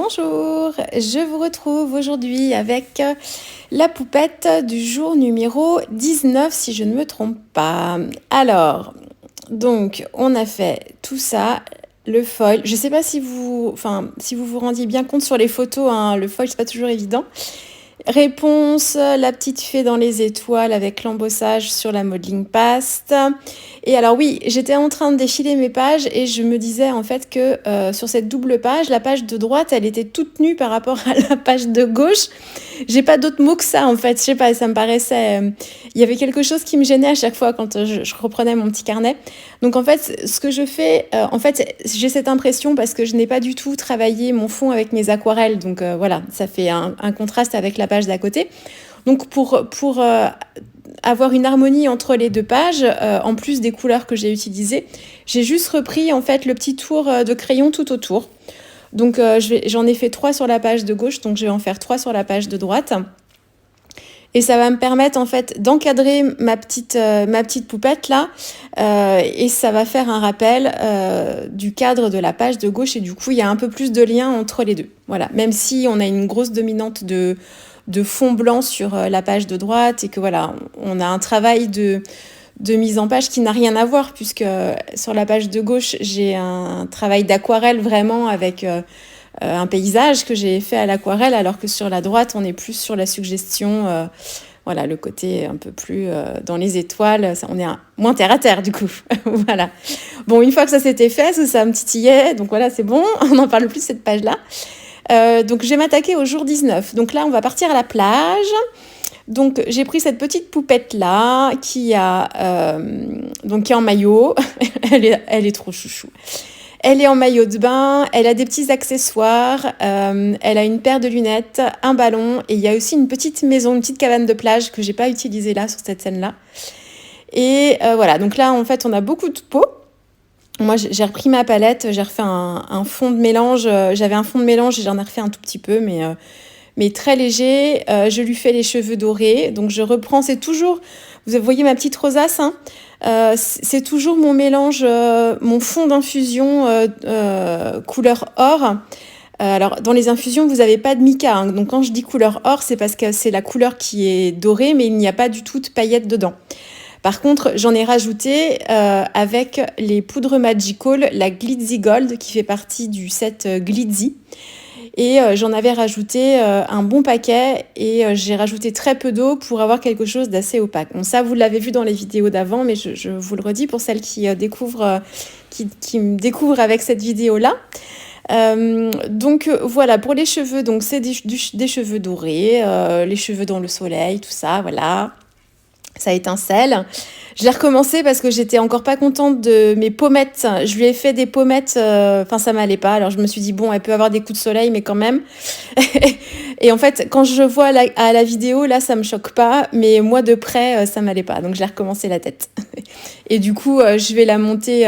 Bonjour, je vous retrouve aujourd'hui avec la poupette du jour numéro 19 si je ne me trompe pas. Alors, donc on a fait tout ça, le foil. Je ne sais pas si vous vous rendiez bien compte sur les photos, hein, le foil c'est pas toujours évident. Réponse, la petite fée dans les étoiles avec l'embossage sur la modeling paste. Et alors oui, j'étais en train de défiler mes pages et je me disais en fait que sur cette double page, la page de droite, elle était toute nue par rapport à la page de gauche. J'ai pas d'autres mots que ça en fait, je sais pas, ça me paraissait... Il y avait quelque chose qui me gênait à chaque fois quand je reprenais mon petit carnet. Donc en fait, ce que je fais, j'ai cette impression parce que je n'ai pas du tout travaillé mon fond avec mes aquarelles. Donc voilà, ça fait un contraste avec la page d'à côté. Donc pour avoir une harmonie entre les deux pages, en plus des couleurs que j'ai utilisées, j'ai juste repris en fait le petit tour de crayon tout autour. Donc j'en ai fait 3 sur la page de gauche, donc je vais en faire 3 sur la page de droite. Et ça va me permettre en fait d'encadrer ma petite poupette là, et ça va faire un rappel du cadre de la page de gauche, et du coup il y a un peu plus de lien entre les deux. Voilà, même si on a une grosse dominante de fond blanc sur la page de droite, et que voilà, on a un travail de mise en page qui n'a rien à voir, puisque sur la page de gauche j'ai un travail d'aquarelle vraiment avec un paysage que j'ai fait à l'aquarelle, alors que sur la droite on est plus sur la suggestion, voilà, le côté un peu plus dans les étoiles, ça, on est moins terre à terre du coup. Voilà. Bon, une fois que ça s'était fait, ça me titillait, donc voilà, c'est bon, on n'en parle plus de cette page là. Donc je vais m'attaquer au jour 19. Donc là on va partir à la plage. Donc j'ai pris cette petite poupette là qui est en maillot. Elle est trop chouchou. Elle est en maillot de bain, elle a des petits accessoires, elle a une paire de lunettes, un ballon, et il y a aussi une petite maison, une petite cabane de plage que j'ai pas utilisée là sur cette scène là. Et voilà, donc là en fait on a beaucoup de peau. Moi j'ai repris ma palette, j'ai refait un fond de mélange, j'avais un fond de mélange et j'en ai refait un tout petit peu, mais très léger. Je lui fais les cheveux dorés, donc je reprends, c'est toujours, vous voyez ma petite rosace, hein, c'est toujours mon mélange, mon fond d'infusion couleur or. Alors dans les infusions vous n'avez pas de mica, hein, donc quand je dis couleur or c'est parce que c'est la couleur qui est dorée, mais il n'y a pas du tout de paillettes dedans. Par contre, j'en ai rajouté avec les poudres Magical, la Glitzy Gold qui fait partie du set Glitzy. Et j'en avais rajouté un bon paquet, et j'ai rajouté très peu d'eau pour avoir quelque chose d'assez opaque. Bon, ça, vous l'avez vu dans les vidéos d'avant, mais je vous le redis pour celles qui qui me découvrent avec cette vidéo-là. Donc voilà, pour les cheveux, donc c'est des cheveux dorés, les cheveux dans le soleil, tout ça, voilà. Ça étincelle. Je l'ai recommencé parce que j'étais encore pas contente de mes pommettes. Je lui ai fait des pommettes, ça m'allait pas. Alors je me suis dit, bon, elle peut avoir des coups de soleil, mais quand même. Et en fait, quand je vois à la vidéo, là, ça me choque pas. Mais moi, de près, ça m'allait pas. Donc je l'ai recommencé la tête. Et du coup, je vais la monter...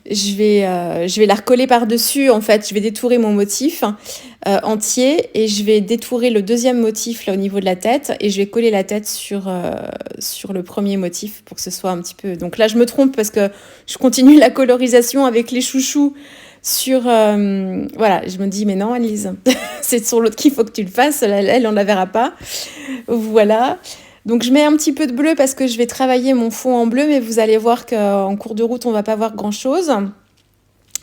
je vais la recoller par-dessus, en fait. Je vais détourer mon motif entier, et je vais détourer le deuxième motif là au niveau de la tête, et je vais coller la tête sur le premier motif pour que ce soit un petit peu... Donc là, je me trompe parce que je continue la colorisation avec les chouchous sur... voilà, je me dis, mais non, Annelise, c'est sur l'autre qu'il faut que tu le fasses. Elle, on la verra pas. Voilà. Donc je mets un petit peu de bleu parce que je vais travailler mon fond en bleu, mais vous allez voir qu'en cours de route, on va pas voir grand-chose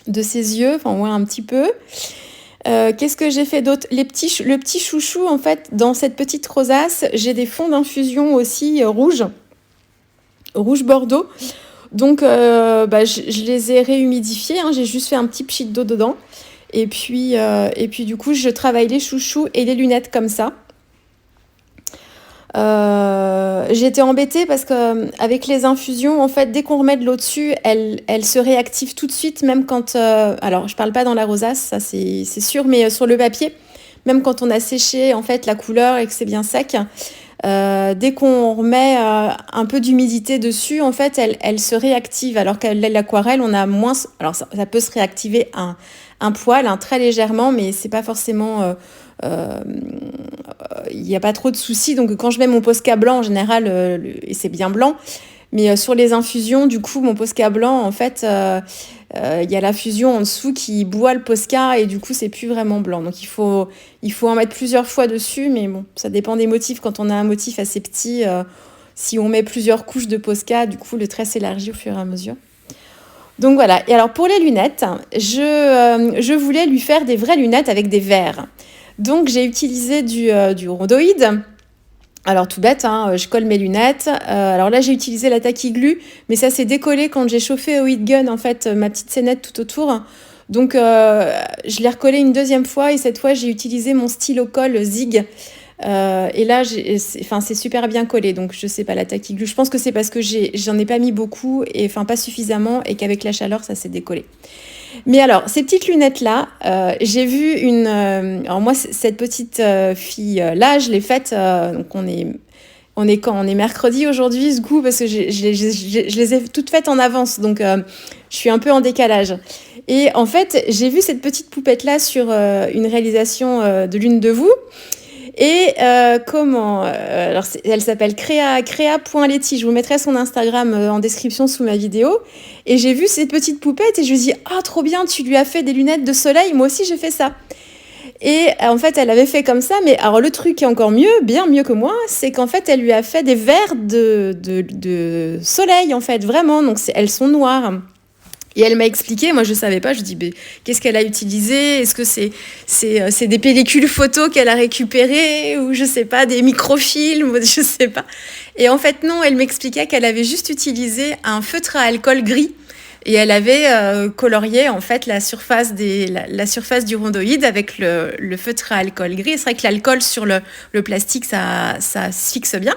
de ses yeux, enfin ouais, un petit peu. Qu'est-ce que j'ai fait d'autre ? Le petit chouchou, en fait, dans cette petite rosace, j'ai des fonds d'infusion aussi rouge bordeaux. Donc je les ai réhumidifiés, hein, j'ai juste fait un petit pchit d'eau dedans. Et puis du coup, je travaille les chouchous et les lunettes comme ça. J'ai été embêtée parce que avec les infusions, en fait, dès qu'on remet de l'eau dessus, elle se réactive tout de suite, même quand... alors, je parle pas dans la rosace, ça c'est sûr, mais sur le papier, même quand on a séché en fait la couleur et que c'est bien sec, dès qu'on remet un peu d'humidité dessus, en fait, elle se réactive. Alors qu'à l'aquarelle, on a moins... Alors, ça peut se réactiver un poil, hein, très légèrement, mais c'est pas forcément... il n'y a pas trop de soucis. Donc quand je mets mon Posca blanc en général, et c'est bien blanc, mais sur les infusions, du coup mon Posca blanc en fait il y a la fusion en dessous qui boit le Posca et du coup, c'est plus vraiment blanc. Donc, il faut en mettre plusieurs fois dessus, mais bon, ça dépend des motifs. Quand on a un motif assez petit, si on met plusieurs couches de Posca, du coup, le trait s'élargit au fur et à mesure. Donc voilà. Et alors, pour les lunettes, je voulais lui faire des vraies lunettes avec des verres. Donc, j'ai utilisé du rondoïde. Alors tout bête, hein, je colle mes lunettes. Alors là, j'ai utilisé la tacky glue, mais ça s'est décollé quand j'ai chauffé au heat gun, en fait, ma petite scénette tout autour. Donc je l'ai recollé une deuxième fois et cette fois, j'ai utilisé mon stylo colle Zig. Et là, c'est super bien collé, donc je sais pas, la tacky glue. Je pense que c'est parce que j'en ai pas mis beaucoup, et enfin pas suffisamment, et qu'avec la chaleur, ça s'est décollé. Mais alors, ces petites lunettes-là, j'ai vu alors moi, cette petite fille-là, je l'ai faite, donc on est quand? On est mercredi aujourd'hui, ce goût, parce que je les ai toutes faites en avance, donc je suis un peu en décalage. Et en fait, j'ai vu cette petite poupette-là sur une réalisation de l'une de vous. Et alors elle s'appelle Créa.Letty. Je vous mettrai son Instagram en description sous ma vidéo. Et j'ai vu cette petite poupette et je me dis ah trop bien, tu lui as fait des lunettes de soleil. Moi aussi j'ai fait ça. Et en fait elle avait fait comme ça, mais alors le truc qui est encore mieux, bien mieux que moi, c'est qu'en fait elle lui a fait des verres de soleil en fait vraiment. Donc elles sont noires. Et elle m'a expliqué, moi je savais pas, je dis qu'est-ce qu'elle a utilisé, est-ce que c'est des pellicules photos qu'elle a récupérées ou je sais pas, des microfilms, je sais pas. Et en fait non, elle m'expliquait qu'elle avait juste utilisé un feutre à alcool gris et elle avait colorié en fait la surface du rondoïde avec le feutre à alcool gris. C'est vrai que l'alcool sur le plastique ça se fixe bien.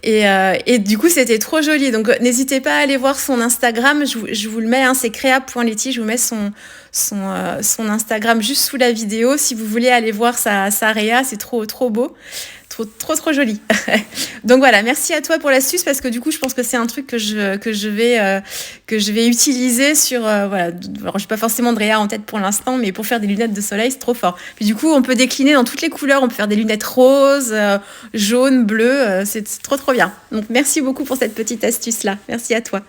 Et du coup, c'était trop joli. Donc, n'hésitez pas à aller voir son Instagram. Je vous le mets, hein, c'est créa.letty. Je vous mets son Instagram juste sous la vidéo. Si vous voulez aller voir sa réa, c'est trop, trop beau. Trop joli. Donc voilà, merci à toi pour l'astuce parce que du coup, je pense que c'est un truc que je vais utiliser sur voilà. Alors, j'ai pas forcément de réa en tête pour l'instant, mais pour faire des lunettes de soleil, c'est trop fort. Puis du coup, on peut décliner dans toutes les couleurs. On peut faire des lunettes roses, jaunes, bleues. C'est trop bien. Donc merci beaucoup pour cette petite astuce là. Merci à toi.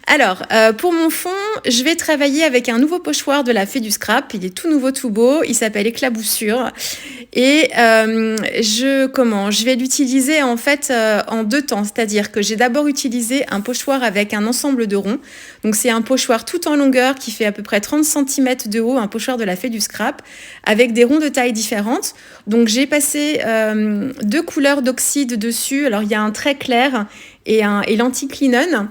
Alors, pour mon fond, je vais travailler avec un nouveau pochoir de la Fée du Scrap. Il est tout nouveau, tout beau. Il s'appelle Éclaboussure. Et je vais l'utiliser en fait en deux temps. C'est-à-dire que j'ai d'abord utilisé un pochoir avec un ensemble de ronds. Donc, c'est un pochoir tout en longueur qui fait à peu près 30 cm de haut, un pochoir de la Fée du Scrap, avec des ronds de taille différentes. Donc, j'ai passé 2 couleurs d'oxyde dessus. Alors, il y a un très clair et l'anticlinone.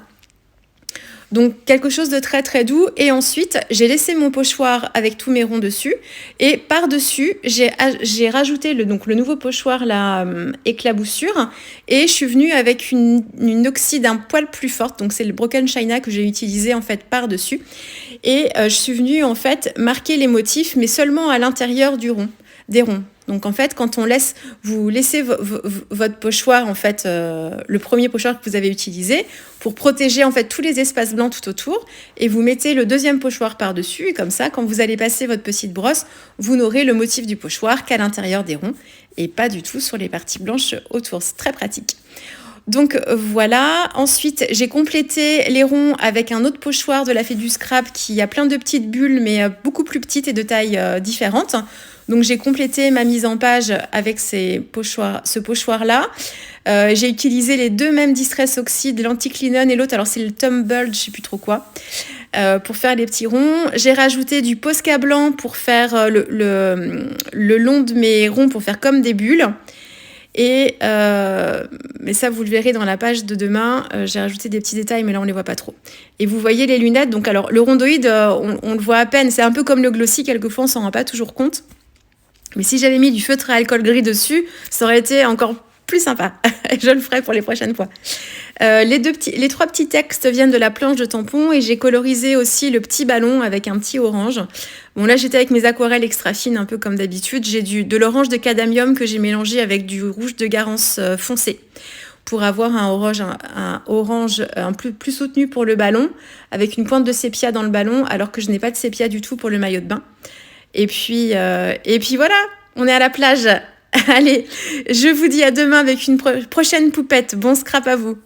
Donc quelque chose de très très doux et ensuite j'ai laissé mon pochoir avec tous mes ronds dessus et par-dessus j'ai rajouté le nouveau pochoir la éclaboussure et je suis venue avec une oxyde un poil plus forte, donc c'est le Broken China que j'ai utilisé en fait par-dessus et je suis venue en fait marquer les motifs mais seulement à l'intérieur des ronds. Donc en fait, quand vous laissez votre pochoir, en fait, le premier pochoir que vous avez utilisé, pour protéger en fait tous les espaces blancs tout autour, et vous mettez le deuxième pochoir par-dessus, et comme ça, quand vous allez passer votre petite brosse, vous n'aurez le motif du pochoir qu'à l'intérieur des ronds, et pas du tout sur les parties blanches autour. C'est très pratique. Donc voilà, ensuite j'ai complété les ronds avec un autre pochoir de la Fée du Scrap qui a plein de petites bulles mais beaucoup plus petites et de tailles différentes. Donc j'ai complété ma mise en page avec ce pochoir-là. J'ai utilisé les deux mêmes Distress Oxide, l'anticlinone et l'autre, alors c'est le Tumbled, je sais plus trop quoi, pour faire les petits ronds. J'ai rajouté du Posca blanc pour faire le long de mes ronds pour faire comme des bulles. Et mais ça vous le verrez dans la page de demain, j'ai rajouté des petits détails mais là on les voit pas trop. Et vous voyez les lunettes, donc alors le rondoïde on le voit à peine, c'est un peu comme le glossy, quelquefois on s'en rend pas toujours compte. Mais si j'avais mis du feutre à alcool gris dessus, ça aurait été encore plus sympa. Je le ferai pour les prochaines fois. Les 3 petits textes viennent de la planche de tampon et j'ai colorisé aussi le petit ballon avec un petit orange. Bon là j'étais avec mes aquarelles extra fines un peu comme d'habitude. J'ai de l'orange de cadamium que j'ai mélangé avec du rouge de Garance foncé pour avoir un orange plus soutenu pour le ballon avec une pointe de sépia dans le ballon alors que je n'ai pas de sépia du tout pour le maillot de bain. Et puis voilà, on est à la plage. Allez, je vous dis à demain avec une prochaine poupette. Bon scrap à vous.